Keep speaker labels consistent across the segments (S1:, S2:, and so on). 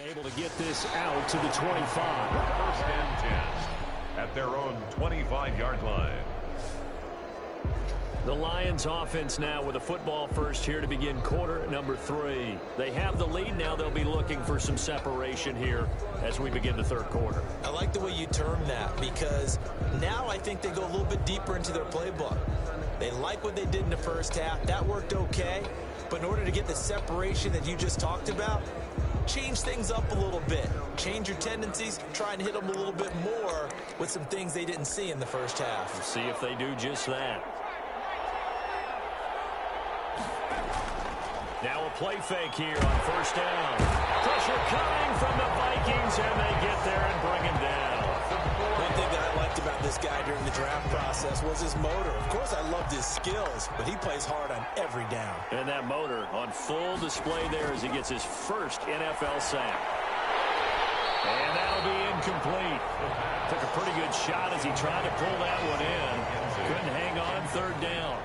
S1: Able to get this out to the 25.
S2: First and 10 at their own 25-yard line.
S1: The Lions offense now with a football first here to begin quarter number 3. They have the lead. Now they'll be looking for some separation here as we begin the third quarter.
S3: I like the way you term that, because now I think they go a little bit deeper into their playbook. They like what they did in the first half. That worked okay. But in order to get the separation that you just talked about, change things up a little bit. Change your tendencies. Try and hit them a little bit more with some things they didn't see in the first half.
S1: We'll see if they do just that. Now a play fake here on first down. Pressure coming from the Vikings, and they get there and bring him down.
S3: One thing that I liked about this guy during the draft process was his motor. Of course, I loved his skills, but he plays hard on every down.
S1: And that motor on full display there as he gets his first NFL sack. And that'll be incomplete. Took a pretty good shot as he tried to pull that one in. Couldn't hang on third down.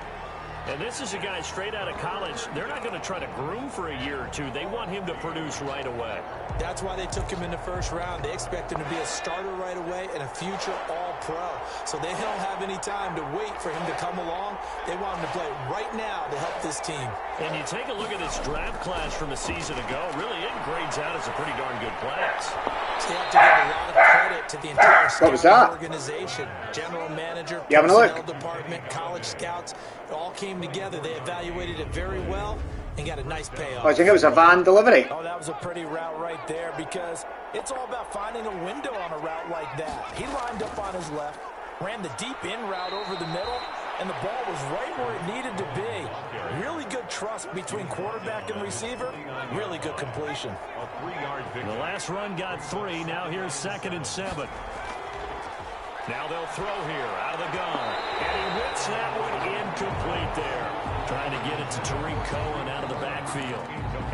S1: And this is a guy straight out of college. They're not going to try to groom for a year or two. They want him to produce right away.
S3: That's why they took him in the first round. They expect him to be a starter right away and a future all-pro. So they don't have any time to wait for him to come along. They want him to play right now to help this team.
S1: And you take a look at this draft class from a season ago. Really, it grades out as a pretty darn good class.
S3: So you have to give a lot of credit to the entire scouting organization. General manager, personnel department, college scouts. It all came together. They evaluated it very well and got a nice payoff.
S4: I think it was a van delivery.
S3: Oh, that was a pretty route right there, because it's all about finding a window on a route like that. He lined up on his left, ran the deep in route over the middle, and the ball was right where it needed to be. Really good trust between quarterback and receiver. Really good completion.
S1: The last run got 3. Now here's 2nd and 7. Now they'll throw here out of the gun. And he whips that one incomplete there. Trying to get it to Tariq Cohen out of the backfield.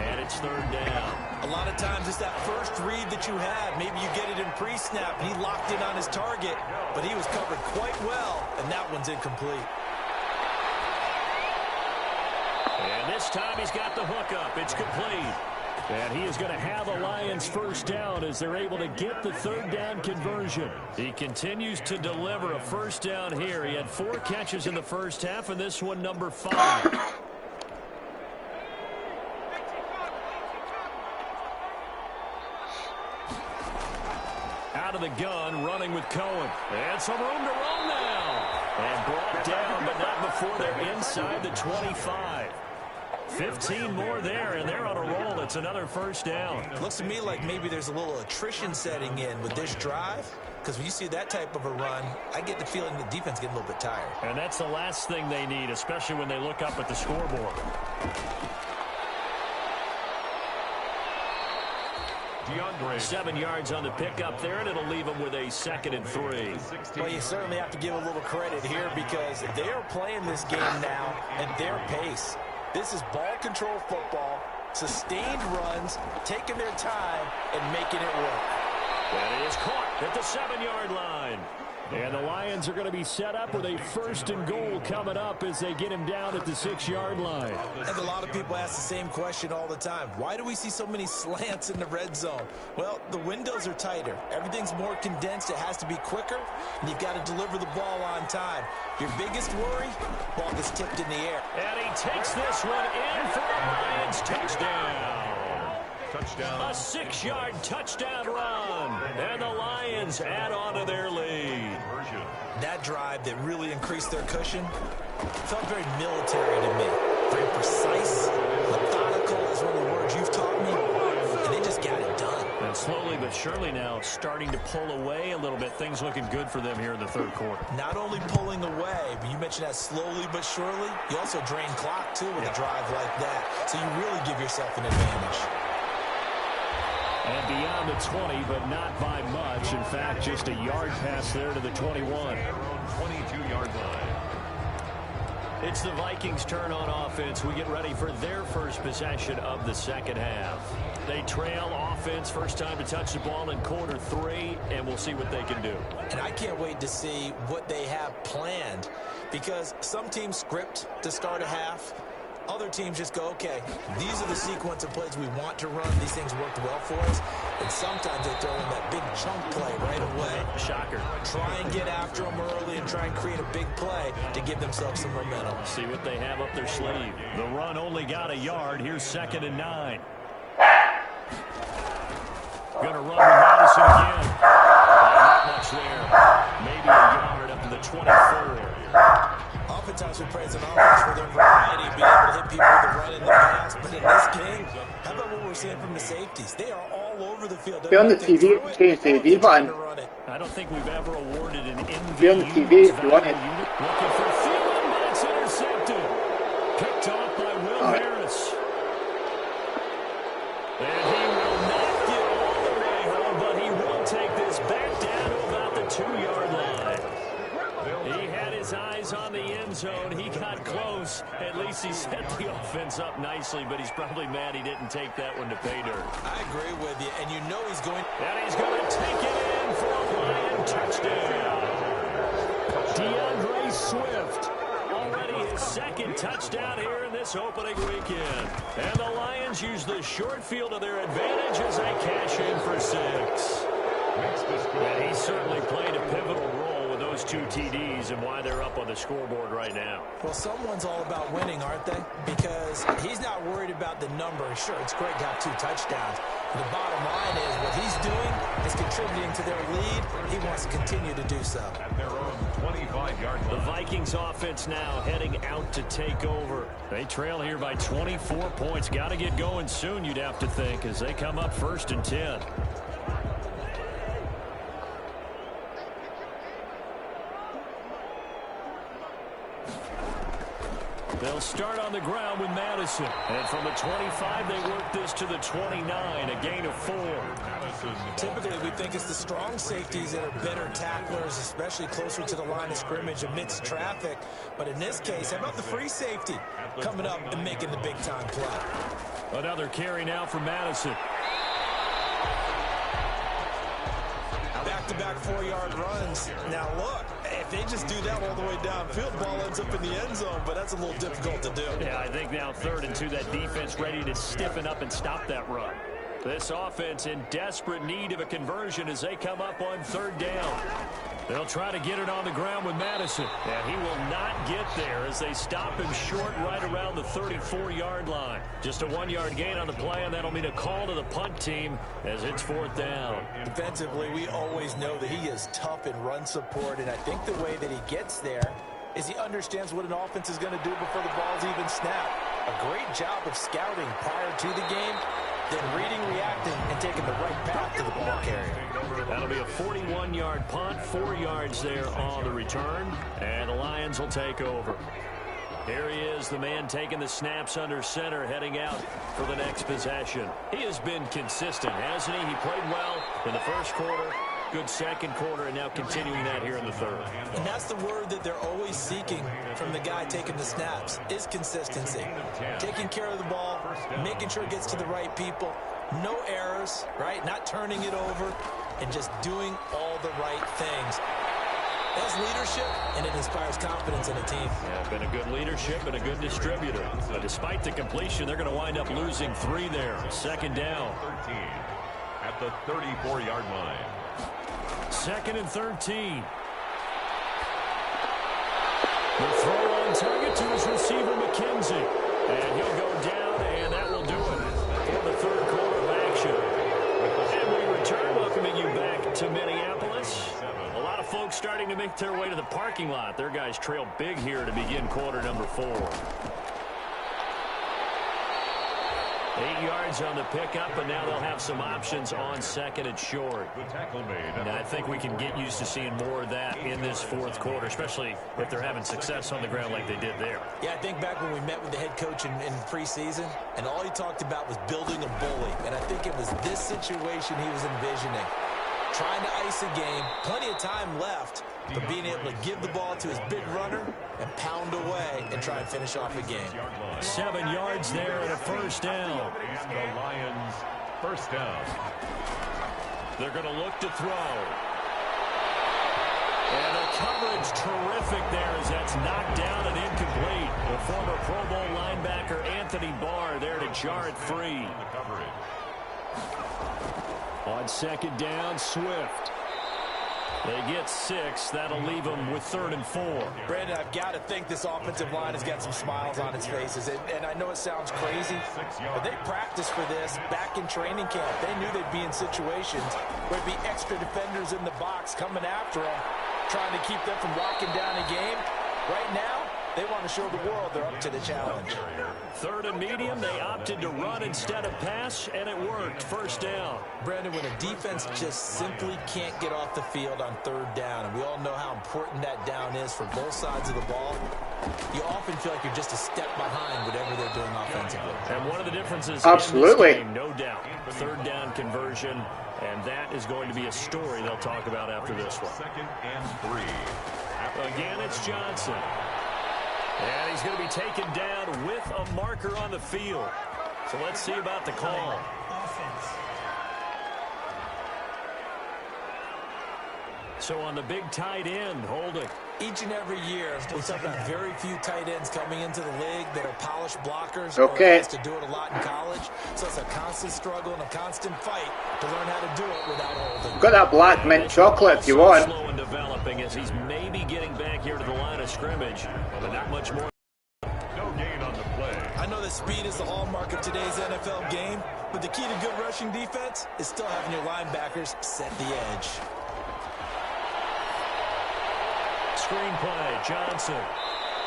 S1: And it's 3rd down.
S3: A lot of times it's that first read that you had. Maybe you get it in pre-snap. He locked in on his target, but he was covered quite well, and that one's incomplete.
S1: And this time he's got the hookup. It's complete. And he is going to have a Lions first down as they're able to get the 3rd down conversion. He continues to deliver a first down here. He had 4 catches in the first half, and this one number 5. Out of the gun, running with Cohen. And some room to run now. And brought down, but not before they're inside the 25. 15 more there, and they're on a roll. It's another first down.
S3: Looks to me like maybe there's a little attrition setting in with this drive, because when you see that type of a run, I get the feeling the defense getting a little bit tired.
S1: And that's the last thing they need, especially when they look up at the scoreboard. DeAndre. 7 yards on the pickup there, and it'll leave them with a 2nd and 3.
S3: Well, you certainly have to give a little credit here, because they are playing this game now at their pace. This is ball control football, sustained runs, taking their time, and making it work.
S1: And it is caught at the 7-yard line. And the Lions are going to be set up with a 1st and goal coming up as they get him down at the 6-yard line.
S3: And a lot of people ask the same question all the time. Why do we see so many slants in the red zone? Well, the windows are tighter. Everything's more condensed. It has to be quicker, and you've got to deliver the ball on time. Your biggest worry, ball gets tipped in the air.
S1: And he takes this one in for the Lions. Touchdown.
S2: Touchdown.
S1: A 6-yard touchdown run. And the Lions add on to their lead.
S3: That drive that really increased their cushion felt very military to me. Very precise, methodical is one of the words you've taught me. And they just got it done.
S1: And slowly but surely now starting to pull away a little bit. Things looking good for them here in the 3rd quarter.
S3: Not only pulling away, but you mentioned that slowly but surely. You also drain clock, too, with a drive like that. So you really give yourself an advantage.
S1: And beyond the 20, but not by much. In fact, just a yard pass there to the 21.
S2: 22-yard line.
S1: It's the Vikings' turn on offense. We get ready for their first possession of the 2nd half. They trail offense, first time to touch the ball in quarter 3, and we'll see what they can do.
S3: And I can't wait to see what they have planned, because some teams script to start a half. Other teams just go, okay, these are the sequence of plays we want to run. These things worked well for us. And sometimes they throw in that big chunk play right away.
S1: Shocker.
S3: Try and get after them early and try and create a big play to give themselves some momentum.
S1: See what they have up their sleeve. The run only got a yard. Here's 2nd and 9. Going to run with Madison again. Not much there. Maybe a yard up to the 24.
S3: Oftentimes we praise an offense for their variety, being able to hit people with the run and the pass. But in this game, how about what we're seeing from the safeties? They are all over the field.
S4: Be on the TV, change TV button.
S1: I don't think we've ever awarded an MVP.
S4: Be on the TV if you want it.
S1: Looking for Thielen, but it's intercepted. Picked off by Will Harris. And he will not get all the way home, but he will take this back down to about the 2-yard line. He had his eyes on the end zone. He got close. At least he set the offense up nicely, but he's probably mad he didn't take that one to pay dirt.
S3: I agree with you, and you know he's going.
S1: And he's going to take it in for a Lion touchdown. DeAndre Swift, already his 2nd touchdown here in this opening weekend. And the Lions use the short field to their advantage as they cash in for 6. And he certainly played a pivotal role with those 2 TDs and why they're up on the scoreboard right now.
S3: Well, someone's all about winning, aren't they? Because he's not worried about the number. Sure, it's great to have 2 touchdowns. The bottom line is what he's doing is contributing to their lead. He wants to continue to do so.
S2: At their own 25-yard line.
S1: The Vikings offense now heading out to take over. They trail here by 24 points. Got to get going soon, you'd have to think, as they come up 1st and 10. They'll start on the ground with Madison. And from the 25, they work this to the 29, a gain of 4.
S3: Typically, we think it's the strong safeties that are better tacklers, especially closer to the line of scrimmage amidst traffic. But in this case, how about the free safety coming up and making the big-time play?
S1: Another carry now for Madison.
S3: Back-to-back 4-yard runs. Now, look, if they just do that all the way downfield, ball ends up in the end zone, but that's a little difficult to do.
S1: Yeah, I think now 3rd and 2, that defense ready to stiffen up and stop that run. This offense in desperate need of a conversion as they come up on 3rd down. They'll try to get it on the ground with Madison. And he will not get there as they stop him short right around the 34-yard line. Just a 1-yard gain on the play, and that'll mean a call to the punt team as it's 4th down.
S3: Defensively, we always know that he is tough in run support, and I think the way that he gets there is he understands what an offense is going to do before the ball's even snapped. A great job of scouting prior to the game, then reading, reacting, and taking the right path to the ball carrier.
S1: That'll be a 41-yard punt, 4 yards there on the return, and the Lions will take over. Here he is, the man taking the snaps under center, heading out for the next possession. He has been consistent, hasn't he? He played well in the 1st quarter, good 2nd quarter, and now continuing that here in the 3rd.
S3: And that's the word that they're always seeking from the guy taking the snaps, is consistency. Taking care of the ball, making sure it gets to the right people, no errors, right? Not turning it over, and just doing all the right things. That's leadership, and it inspires confidence in a team.
S1: Yeah, been a good leadership and a good distributor. But despite the completion, they're going to wind up losing 3 there. 2nd down.
S2: 13 at the 34-yard line.
S1: 2nd and 13. The throw on target to his receiver, McKenzie. And he'll go down, and that will do it for the 3rd quarter of action. And we return, welcoming you back to Minneapolis. A lot of folks starting to make their way to the parking lot. Their guys trail big here to begin quarter number 4. 8 yards on the pickup, and now they'll have some options on 2nd and short. And I think we can get used to seeing more of that in this 4th quarter, especially if they're having success on the ground like they did there.
S3: Yeah, I think back when we met with the head coach in preseason, and all he talked about was building a bully. And I think it was this situation he was envisioning. Trying to ice a game, plenty of time left, but being able to give the ball to his big runner and pound away and try and finish off a game.
S1: 7 yards there and a 1st down.
S2: And the Lions, 1st down.
S1: They're going to look to throw. And the coverage terrific there as that's knocked down and incomplete. The former Pro Bowl linebacker Anthony Barr there to jar it free. On second down, Swift. They get 6. That'll leave them with 3rd and 4.
S3: Brandon, I've got to think this offensive line has got some smiles on its faces. And I know it sounds crazy, but they practiced for this back in training camp. They knew they'd be in situations where there'd be extra defenders in the box coming after them, trying to keep them from locking down a game. Right now, they want to show the world they're up to the challenge.
S1: 3rd and medium, they opted to run instead of pass, and it worked. 1st down.
S3: Brandon, when a defense just simply can't get off the field on 3rd down, and we all know how important that down is for both sides of the ball, you often feel like you're just a step behind whatever they're doing offensively.
S1: And one of the differences
S4: Absolutely.
S1: in this game, no doubt, 3rd down conversion, and that is going to be a story they'll talk about after this one.
S2: 2nd and 3.
S1: Again, it's Johnson. And he's going to be taken down with a marker on the field. So let's see about the call. So on the big tight end, holding.
S3: Each and every year, we talk about very few tight ends coming into the league that are polished blockers.
S4: Okay.
S3: Or has to do it a lot in college. So it's a constant struggle and a constant fight to learn how to do it without holding.
S4: Got that black mint chocolate if you want.
S1: Slow and developing as he's maybe getting back here to the line of scrimmage, but not much more.
S2: No gain on the play.
S3: I know that speed is the hallmark of today's NFL game, but the key to good rushing defense is still having your linebackers set the edge.
S1: Screenplay, Johnson.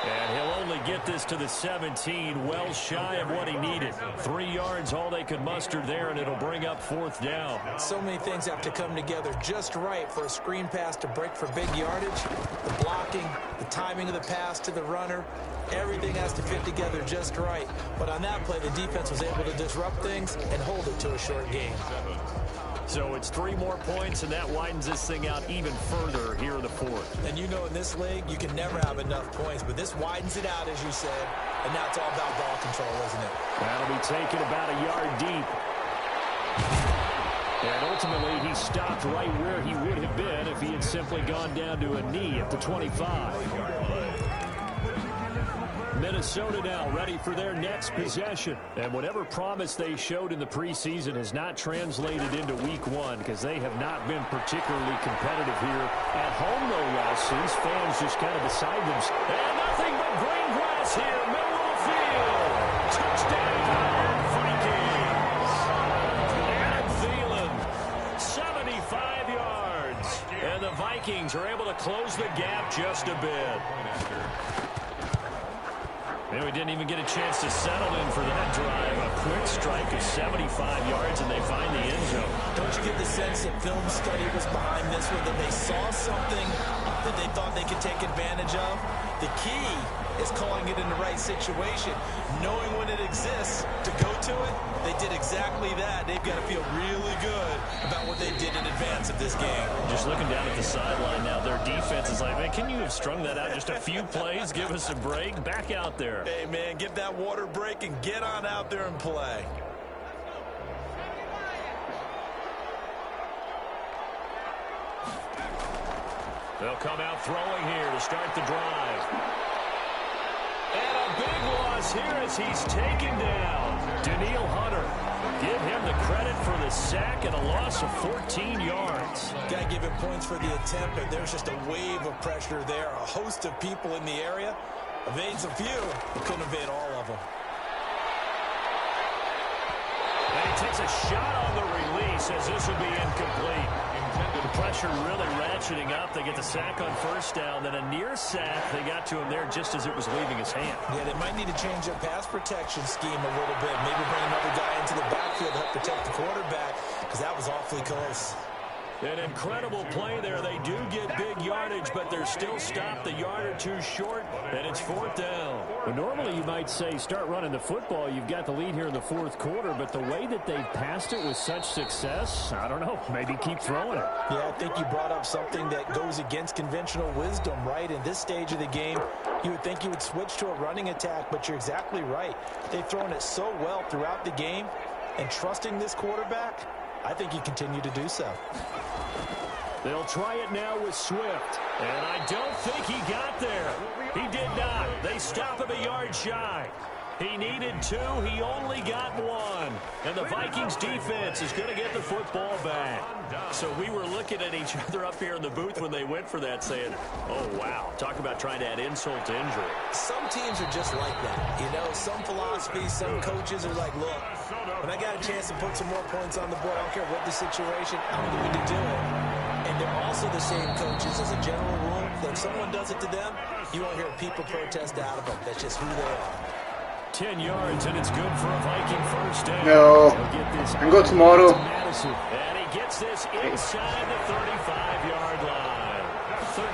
S1: And he'll only get this to the 17, well shy of what he needed. 3 yards, all they could muster there, and it'll bring up 4th down.
S3: So many things have to come together just right for a screen pass to break for big yardage. The blocking, the timing of the pass to the runner, everything has to fit together just right. But on that play, the defense was able to disrupt things and hold it to a short game.
S1: So it's 3 more points, and that widens this thing out even further here in the 4th.
S3: And you know in this league, you can never have enough points, but this widens it out, as you said, and now it's all about ball control, isn't it?
S1: That'll be taken about a yard deep. And ultimately, he stopped right where he would have been if he had simply gone down to a knee at the 25. Minnesota now ready for their next possession. And whatever promise they showed in the preseason has not translated into week 1 because they have not been particularly competitive here. At home, no losses. Fans just kind of beside them. And nothing but green grass here, middle of the field. Touchdown, Vikings. Adam Thielen, 75 yards. And the Vikings are able to close the gap just a bit. And we didn't even get a chance to settle in for that drive. A quick strike of 75 yards, and they find the end zone.
S3: Don't you get the sense that film study was behind this one, that they saw something that they thought they could take advantage of? The key is calling it in the right situation, knowing when it exists to go to it. They did exactly that. They've got to feel really good about what they did in advance of this game.
S1: Just looking down at the sideline now, their defense is like, man, can you have strung that out just a few plays? Give us a break. Back out there.
S3: Hey, man, give that water break and get on out there and play.
S1: They'll come out throwing here to start the drive. And a big loss here as he's taken down. Daniil Hunter. Give him the credit for the sack and a loss of 14 yards.
S3: Got to give him points for the attempt, but there's just a wave of pressure there. A host of people in the area. Evades a few, but couldn't evade all of them.
S1: And he takes a shot on the release as this will be incomplete. The pressure really ratcheting up. They get the sack on 1st down, then a near sack. They got to him there just as it was leaving his hand.
S3: Yeah, they might need to change their pass protection scheme a little bit. Maybe bring another guy into the backfield to help protect the quarterback, because that was awfully close.
S1: An incredible play there. They do get big yardage, but they're still stopped a yard or two short, and it's 4th down. Well, normally you might say start running the football. You've got the lead here in the 4th quarter, but the way that they've passed it with such success, I don't know, maybe keep throwing it.
S3: Yeah, I think you brought up something that goes against conventional wisdom, right? In this stage of the game, you would think you would switch to a running attack, but you're exactly right. They've thrown it so well throughout the game, and trusting this quarterback, I think you continue to do so.
S1: They'll try it now with Swift. And I don't think he got there. He did not. They stop him a yard shy. He needed 2. He only got 1. And the Vikings defense is going to get the football back. So we were looking at each other up here in the booth when they went for that saying, oh, wow. Talk about trying to add insult to injury.
S3: Some teams are just like that. You know, some philosophies, some coaches are like, look, when I got a chance to put some more points on the board, I don't care what the situation, I'm going to do it. And they're also the same coaches as a general rule. That if someone does it to them, you won't hear people protest out of them. That's just who they are.
S1: 10 yards, and it's good for a Viking first down.
S4: No. And go tomorrow.
S1: And he gets this inside the 35-yard line.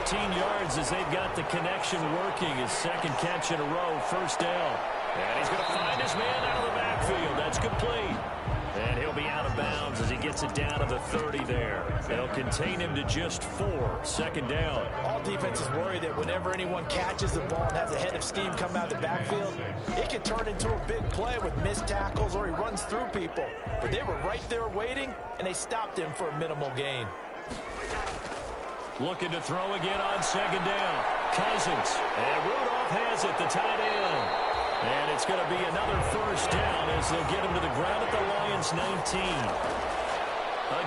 S1: 13 yards as they've got the connection working. His second catch in a row, first down. And he's going to find his man out of the backfield. That's complete. And he'll be out of bounds as he gets it down to the 30 there. They'll contain him to just 4. Second down.
S3: All defenses worry that whenever anyone catches the ball and has a head of steam come out of the backfield, it can turn into a big play with missed tackles or he runs through people. But they were right there waiting, and they stopped him for a minimal gain.
S1: Looking to throw again on second down. Cousins. And Rudolph has it, the tight end. And it's going to be another first down as they'll get him to the ground at the Lions' 19.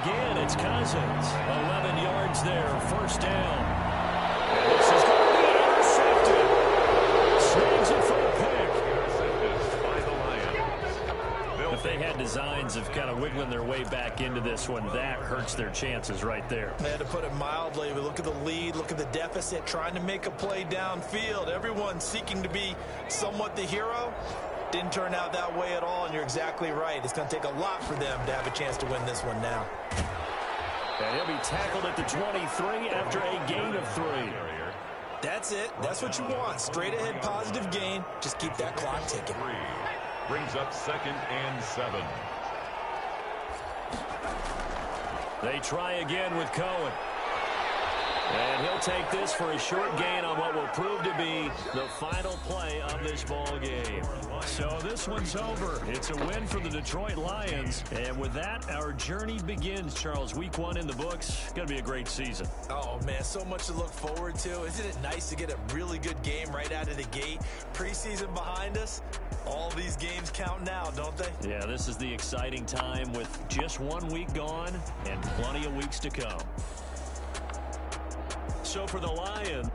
S1: Again, it's Cousins. 11 yards there, first down. And this is going to be intercepted. Swings it for a pick.
S2: Intercepted by the Lions.
S1: If they had designs of kind of wiggling their way back into this one, that hurts their chances right there.
S3: They had to put it mildly. We look at the lead, look at the deficit, trying to make a play downfield. Everyone seeking to be somewhat the hero. Didn't turn out that way at all, and you're exactly right. It's going to take a lot for them to have a chance to win this one now.
S1: And he'll be tackled at the 23 after a gain of 3.
S3: That's it. That's what you want. Straight ahead positive gain. Just keep that clock ticking.
S2: Brings up 2nd and 7.
S1: They try again with Cohen. And he'll take this for a short gain on what will prove to be the final play of this ball game. So this one's over. It's a win for the Detroit Lions. And with that, our journey begins, Charles. Week 1 in the books. Going to be a great season.
S3: Oh, man, so much to look forward to. Isn't it nice to get a really good game right out of the gate? Preseason behind us. All these games count now, don't they?
S1: Yeah, this is the exciting time with just 1 week gone and plenty of weeks to come. So for the Lions,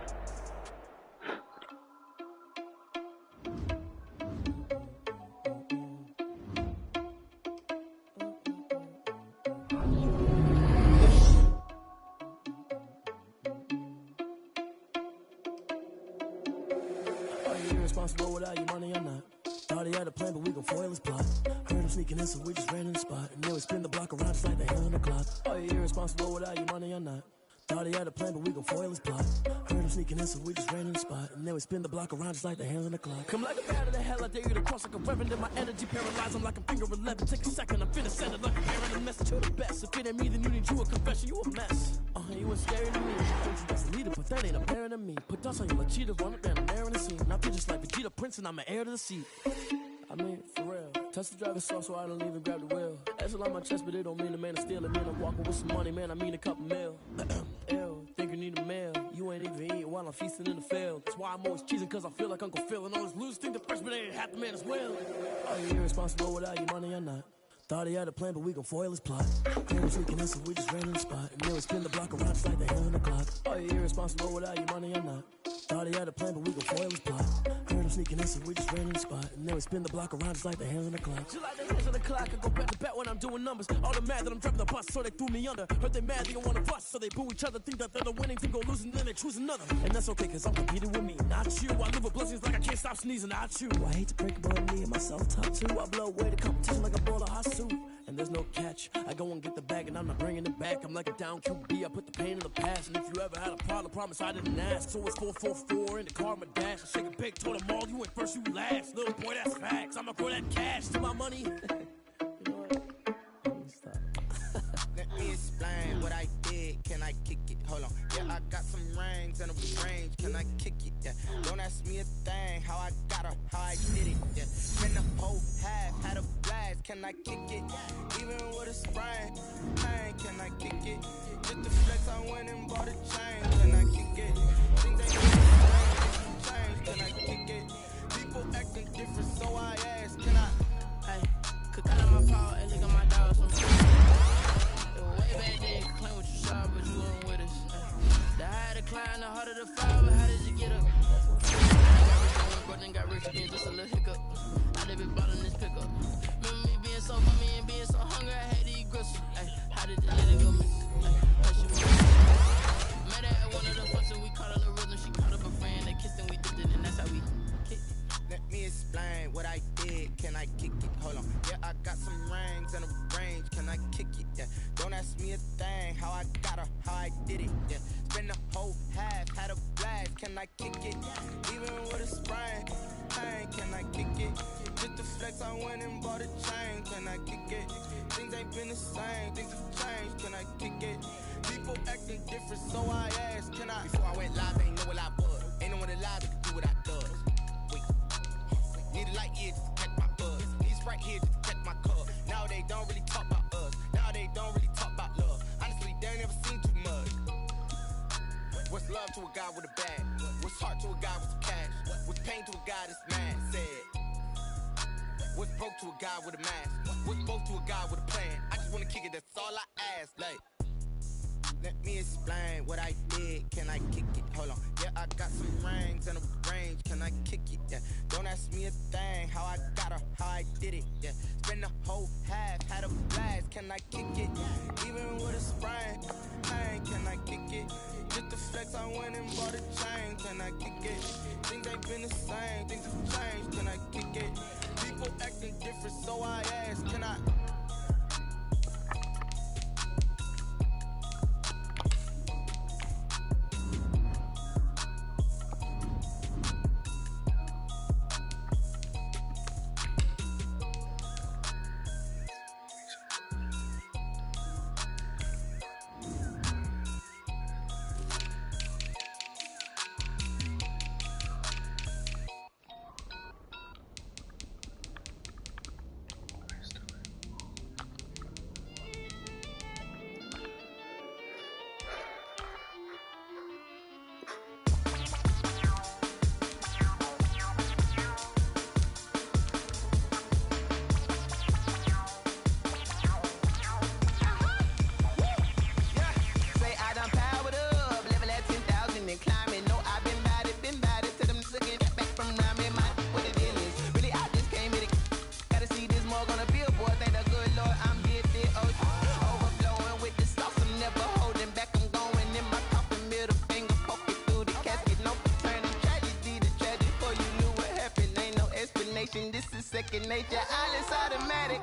S5: Are you irresponsible without your money or not? Thought he had a plan, but we gon' foil his plot. Heard him sneaking in, so we just ran in the spot. And then we spin the block around just like the hand on the clock. Are you irresponsible without your money or not? Thought he had a plan, but we gon' foil his plot. Heard him sneaking in, so we just ran in the spot. And then we spin the block around just like the hands on the clock. Come like a bat of the hell, I dare you to cross like a reverend. And my energy paralyzed, I'm like a finger 11. Take a second, I'm finna send it like a parent. A message to the best. If it ain't me, then you need you a confession. You a mess. You ain't scary to me. Think you just a leader, but that ain't apparent to me. Put dust on you like cheetah, run up down I'm there in the scene. Now I'm just like Vegeta Prince, and I'm an heir to the seat. I mean, for real. Touch the driver's sauce, so I don't even grab the wheel. That's on my chest, but it don't mean the man is stealing. Man, I'm walking with some money, man, I mean a couple mil. Ew, think you need a meal. You ain't even eating while I'm feasting in the field. That's why I'm always cheesing, cause I feel like Uncle Phil. And all this losers think the freshman ain't half the man as well. Are you irresponsible without your money or not? Thought he had a plan, but we gon' foil his plot. He was leaking in, so we just ran in the spot. And then we spin the block around just like the hand on the clock. Are you irresponsible without your money or not? Thought he had a plan, but we gon' foil his plot. Heard him sneaking in, so we just ran in the spot. And then we spin the block around just like the hands on the clock. Just like the hands on the clock, I go back to back when I'm doing numbers. All the mad that I'm driving the bus, so they threw me under. Heard they mad, they don't wanna bust, so they boo each other. Think that they're the winning team, go losing, then they choose another. And that's okay, cause I'm competing with me, not you. I live with blessings like I can't stop sneezing, not you. I hate to break it, but me and myself talk too. I blow away the competition like I brought a hot suit. And there's no catch. I go and get the bag and I'm not bringing it back. I'm like a down QB. I put the pain in the past. And if you ever had a problem, promise I didn't ask. So it's 4-4-4 in the car, my dash. I shake a big, told them all, you went first, you last. Little boy, that's facts. I'ma throw that cash to my money. You know what? Let me stop.
S6: Let me explain what I did. Can I kick it? Hold on. Yeah, I got some rings and a range. Can I kick it? Yeah. Don't ask me a thing. How I got her, how I did it. Yeah. Spend the whole half, had a blast. Can I kick it? Even with a sprain. Pain, can I kick it? Just the flex, I went and bought a chain. Can I kick it? Things ain't change. Can I kick it? People acting different, so I
S5: years, just a little hiccup. I did be ballin' this pickup. Remember me being so bummy and being so hungry, I had to eat gristle. Ay, how did the lady go miss? Met her at one of the functions, we caught a little rhythm. She caught up a friend, they kissed and we dipped it, and that's how we kicked it.
S6: Let me explain what I did. Can I kick it? Hold on. Yeah, I got some rings and a range. Can I kick it? Yeah. Don't ask me a thing. How I got her, how I did it. Yeah. Spend the whole half, had a blast. Can I kick it? Even with a sprain, pain. Can I kick it? Just the flex, I went and bought a chain. Can I kick it? Things ain't been the same. Things have changed. Can I kick it? People acting different, so I asked. Can I? Before I went live, ain't know what I was. Ain't no one alive that could do what I does. Need a light here just to catch my buzz. Need Sprite here just to catch my cup. Now they don't really talk about us. Now they don't really talk about love. Honestly, they ain't never seen too much. What's love to a guy with a bag? What's heart to a guy with some cash? What's pain to a guy that's mad? Said. What's broke to a guy with a mask? What's both to a guy with a plan? I just wanna kick it, that's all I ask. Like, let me explain what I did. Can I kick it? Hold on. Yeah, I got some rings and a range. Can I kick it? Yeah. Don't ask me a thing. How I got her, how I did it. Yeah. Spend the whole half, had a blast. Can I kick it? Even with a sprain, pain. Can I kick it? Just the flex, I went and bought a chain. Can I kick it? Things ain't been the same. Things have changed. Can I kick it? People acting different, so I asked. Can I? This is second nature, all is automatic.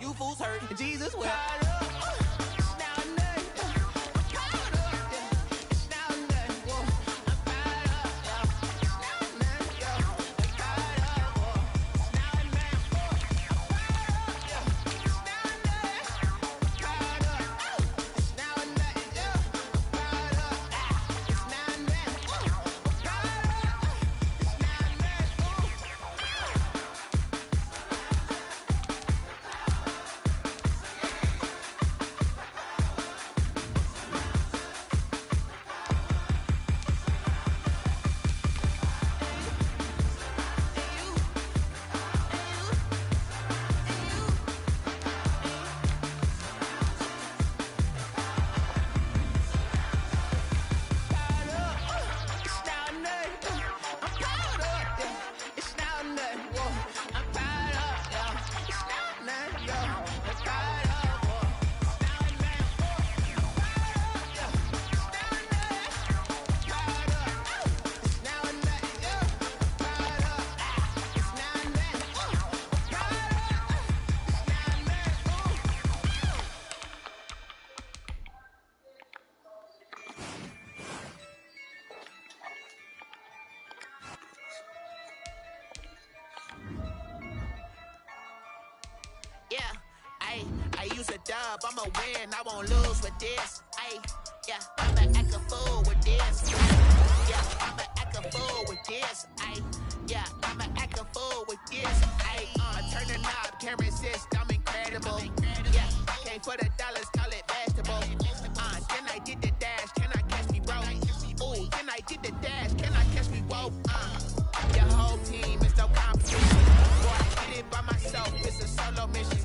S6: You fools hurt. Jesus will. I use a dub, I'ma win, I won't lose with this. Ay, yeah, I'ma act a fool with this. Yeah, I'ma act a fool with this. Ay, yeah, I'ma act a fool with this. Ay, I turn the knob, can't resist, I'm incredible. Yeah, came for the dollars, call it vegetable. Then I did the dash, can I catch me, bro? Ooh, then I did the dash, can I catch me, whoa? Your whole team is no competition. Boy, I did it by myself, it's a solo mission.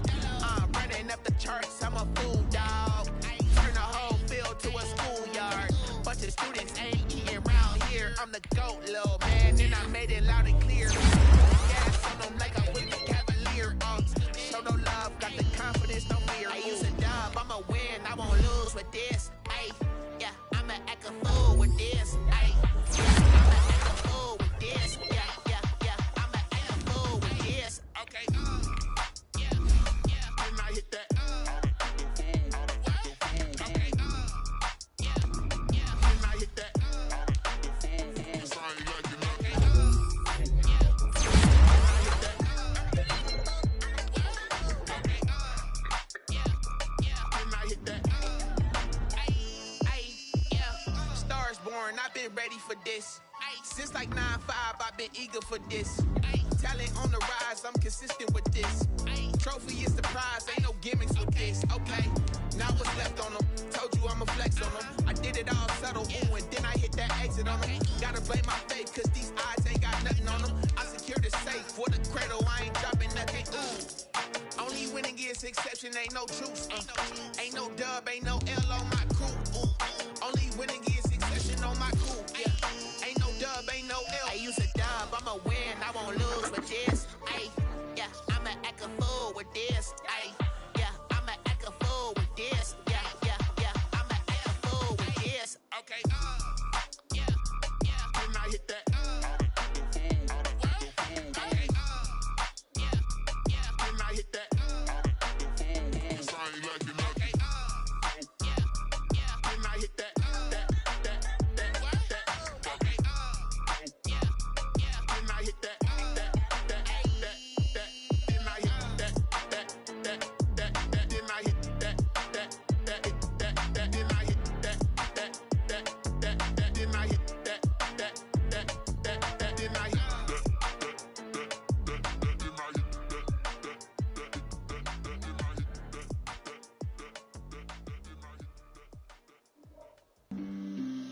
S6: Running up the charts, I'm a fool, dog. Turn the whole field to a schoolyard. Bunch of students ain't eating around here. I'm the GOAT, little man, and I made it loud and clear. Gas on them like I was the Cavalier. Show no love, got the confidence, no fear. I use a dub, I'ma win, I won't lose with this. Ay, yeah, I'ma act a fool with this. Ay, I'ma act a fool with this. Yeah, yeah, yeah, I'ma act a fool with this. Okay, yeah, yeah, and I hit that. I've been ready for this. Since like 9-5, I've been eager for this. Talent on the rise, I'm consistent with this. Trophy is the prize, ain't no gimmicks with this. Okay, now what's left on them? Told you I'ma flex on them. I did it all subtle, ooh, and then I hit that exit on them. Gotta blame my faith, cause these odds ain't got nothing on them. I secured the safe for the cradle, I ain't dropping nothing, ooh. Only winning is exception, ain't no truce. Ain't no dub, ain't no L on my crew, ooh. Only winning is exception on my crew, yeah. Ain't no dub, ain't no L. I use a dub, I'ma win, I won't lose with this. Ay, yeah, I'ma act a fool with this. Ay, yeah, I'ma act a fool with this. Yeah, yeah, yeah, I'ma act a fool with this. Okay, yeah, yeah, and I hit that. Okay, yeah, yeah, and I hit that. Sorry, like you know. Okay, yeah, yeah, and I hit that.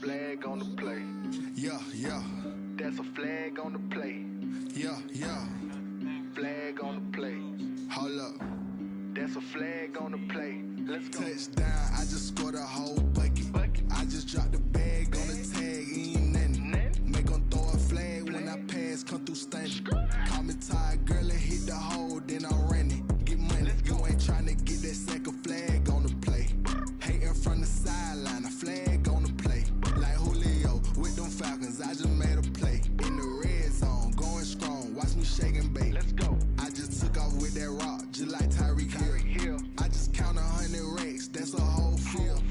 S7: Flag on the play.
S8: Yeah, yeah.
S7: That's a flag on the play.
S8: Yeah, yeah.
S7: Flag on the play.
S8: Hold up.
S7: That's a flag on the play. Let's go.
S8: Touchdown, I just scored a whole bucket. I just dropped the bag on the tag, ain't nothing. Make 'em throw a flag when I pass, come through stunning. Call me tired, girl, and hit the hole, then I'm running. Get money, you ain't trying to get that second flag on the play. Hating from the sideline, a flag on the play. Like Julio with them Falcons, I just made a play. In the red zone, going strong, watch me shake and bake.
S7: Let's go.
S8: I just took off with that rock, just like Tyreek Hill. I just count 100 racks, that's a whole field.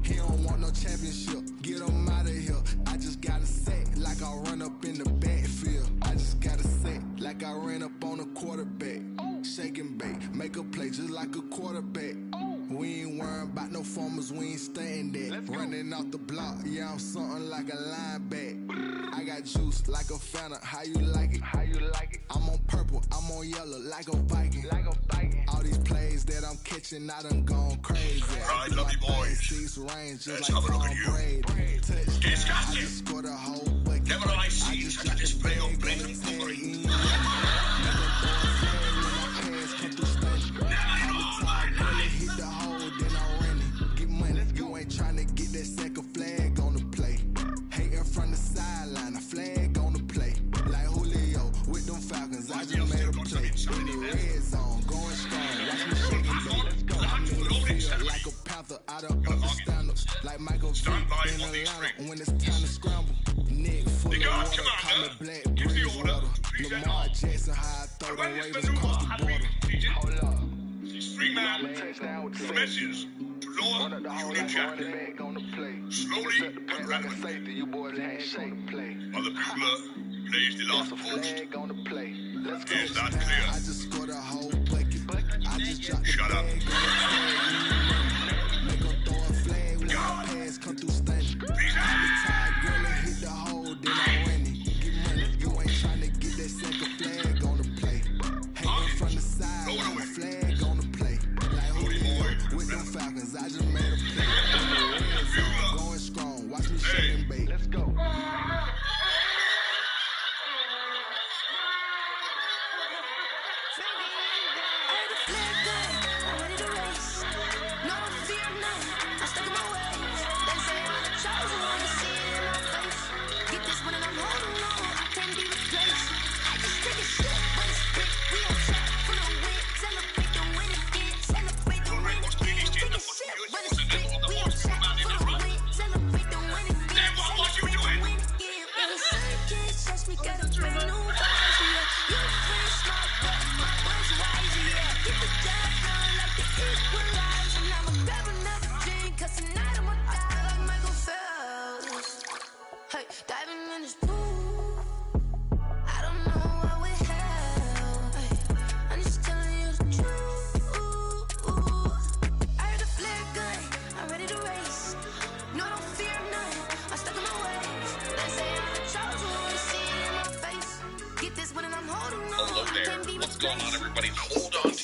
S8: He don't want no championship, get him out of here. I just got a set, like I run up in the backfield. I just got a set, like I ran up on a quarterback. Shake and bake, make a play just like a quarterback. We ain't worrying about no formers, we ain't staying there. Running off the block, yeah, I'm something like a linebacker. I got juice like a Fanta, how you like it?
S7: How you like it?
S8: I'm on purple, I'm on yellow, like a Viking.
S7: Like a Viking.
S8: All these plays that I'm catching, I done gone crazy.
S9: Right, love you boys.
S8: Six range, just
S9: Let's
S8: like
S9: have a look
S8: Tom
S9: at you.
S8: Brady. Touchdown,
S9: Disgusting.
S8: I just scored a whole bucket.
S9: Never have I seen
S8: just
S9: such a
S8: dropped the
S9: display
S8: bag
S9: of
S8: on
S9: blatant
S8: the
S9: fuckery.
S8: tag, ain't hit the hole, then I ran it. Get money, you ain't tryna get that second flag on the play. Hating from the sideline, a flag on the play. Like Julio with them Falcons, I just made a play. In the red zone, going strong, watch me shake and bake. I'm in the field like a panther, out of upper standards. Like Michael Vick in Atlanta when it's time to scramble. Nick full of water, call me Black Bridgewater. Lamar Jackson, how I throw the Ravens across the border.
S7: Hold up.
S9: Free man.
S7: Touchdown with the
S9: Messages to lower
S7: Run up the whole
S9: Union
S7: like
S9: Jack.
S7: running back on the play.
S9: Slowly
S7: Set the pack
S9: and
S7: like a
S9: rapidly.
S7: safety. You boys ain't shake play.
S9: Other people plays the
S7: That's
S9: last
S7: a
S9: post.
S7: flag on the play. Let's go.
S9: Is that
S8: I
S9: clear?
S8: just scored a whole bucket. I just dropped the
S9: Shut up.
S8: bag. Make her throw a flag when my pass come through stunning. Call me tired, girl, and hit the hole, then I'm running. Get money, you ain't tryna get that second flag on the play. Hating from the side,
S9: Throw it
S8: like a
S9: away.
S8: flag on the play. Like
S9: Rudy boy.
S8: with them Falcons, I just made a play. In the red zone, going strong, watch me shake and bake.
S7: Let's go.
S5: Diving in this pool, I don't know what we have. I'm just telling you the truth. I heard the flare gun, I'm ready to race. No, I don't fear none, I'm stuck in my ways. They say I'm the chosen one, you see it in my face. Get this one and I'm holding on.
S9: Hello there. What's going on, everybody? Hold on